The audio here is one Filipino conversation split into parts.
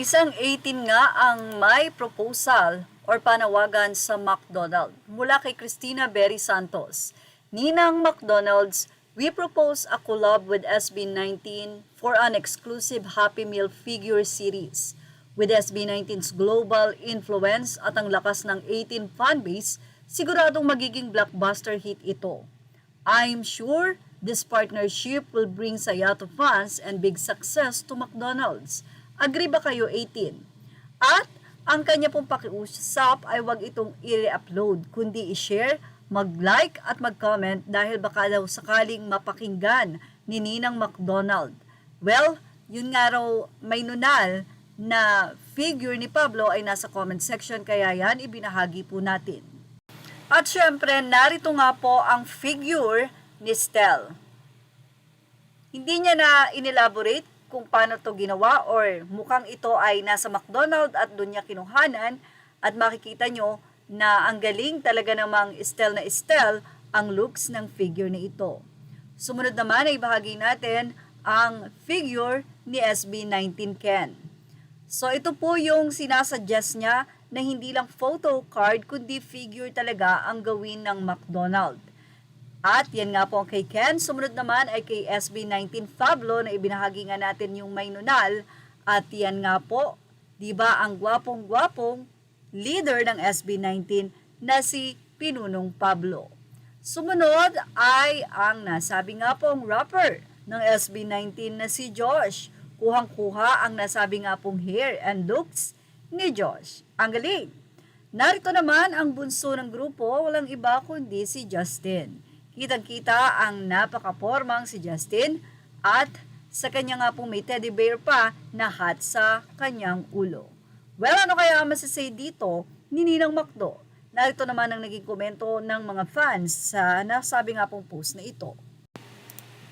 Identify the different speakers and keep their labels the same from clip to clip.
Speaker 1: Isang 18 nga ang may proposal or panawagan sa McDonald mula kay Cristina Berry Santos. Ninang McDonald's, we propose a collab with SB19 for an exclusive Happy Meal figure series. With SB19's global influence at ang lakas ng 18 fanbase, siguradong magiging blockbuster hit ito. I'm sure this partnership will bring saya to fans and big success to McDonald's. Agree ba kayo 18? At ang kanya pong pakiusap ay wag itong i-re-upload, kundi i-share, mag-like at mag-comment dahil baka daw sakaling mapakinggan ni Ninang McDonald. Well, yun nga raw may nunal na figure ni Pablo ay nasa comment section kaya yan ibinahagi po natin. At syempre, narito nga po ang figure ni Stel. Hindi niya na inelaborate kung paano to ginawa or mukhang ito ay nasa McDonald at doon niya kinuhanan at makikita nyo na ang galing talaga namang Stel na Stel ang looks ng figure na ito. Sumunod naman ay bahagi natin ang figure ni SB19 Ken. So ito po yung sinasuggest niya na hindi lang photo card kundi figure talaga ang gawin ng McDonald. At yan nga po ang kay Ken. Sumunod naman ay kay SB19 Pablo na ibinahagi nga natin yung may nunal. At yan nga po, di ba ang gwapong-gwapong leader ng SB19 na si Pinunong Pablo. Sumunod ay ang nasabi nga pong rapper ng SB19 na si Josh. Kuhang-kuha ang nasabi nga pong hair and looks ni Josh. Ang galing! Narito naman ang bunso ng grupo, walang iba kundi si Justin. Kitang-kita ang napaka-formang si Justin at sa kanya nga pong may teddy bear pa na hat sa kanyang ulo. Well, ano kaya ang masasay dito ni Ninang Macdo? Narito naman ang naging komento ng mga fans sa nasabi nga pong post na ito.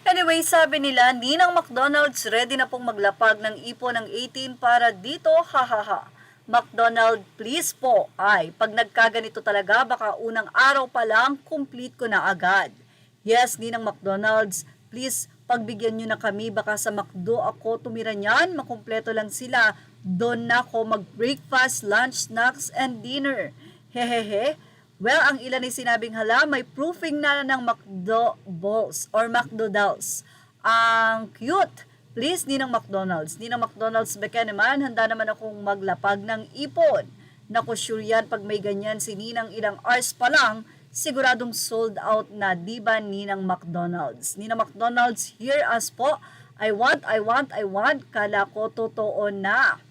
Speaker 1: Anyway, sabi nila, Ninang McDonald's ready na pong maglapag ng ipon ng 18 para dito, hahaha. McDonald, please po, ay pag nagkaganito talaga, baka unang araw pa lang, complete ko na agad. Yes, Ninang McDonald's, please, pagbigyan nyo na kami, baka sa McDo ako tumira niyan, makumpleto lang sila. Doon na ako mag-breakfast, lunch, snacks, and dinner. Hehehe. Well, ang ilan ay sinabing hala, may proofing na ng McDo balls or McDonald's. Ang cute. Please, Ninang McDonald's. Ninang McDonald's, baka naman, handa naman akong maglapag ng ipon. Naku, sure yan, pag may ganyan si Ninang ilang hours pa lang, siguradong sold out na, diba, Ninang McDonald's? Ninang McDonald's, hear us po. I want. Kala ko totoo na.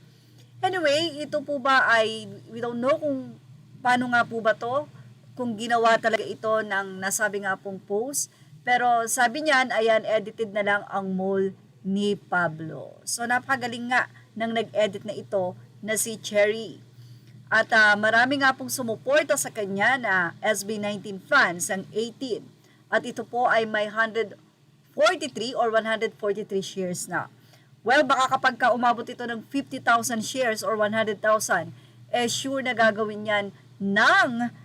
Speaker 1: Anyway, ito po ba ay, we don't know kung paano nga po ba to, kung ginawa talaga ito ng nasabi nga pong post. Pero sabi niyan, ayan, edited na lang ang mole ni Pablo. So napakagaling nga nang nag-edit na ito na si Cherry. At marami nga pong sumuporta sa kanya na SB19 fans ang 18. At ito po ay may 143 or 143 shares na. Well, baka kapag umabot ito ng 50,000 shares or 100,000, sure na gagawin yan ng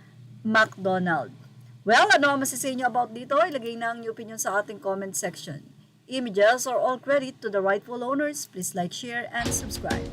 Speaker 1: McDonald. Well, ano ang masasay nyo about dito? Ilagay na ang opinion sa ating comment section. Images are all credit to the rightful owners. Please like, share, and subscribe.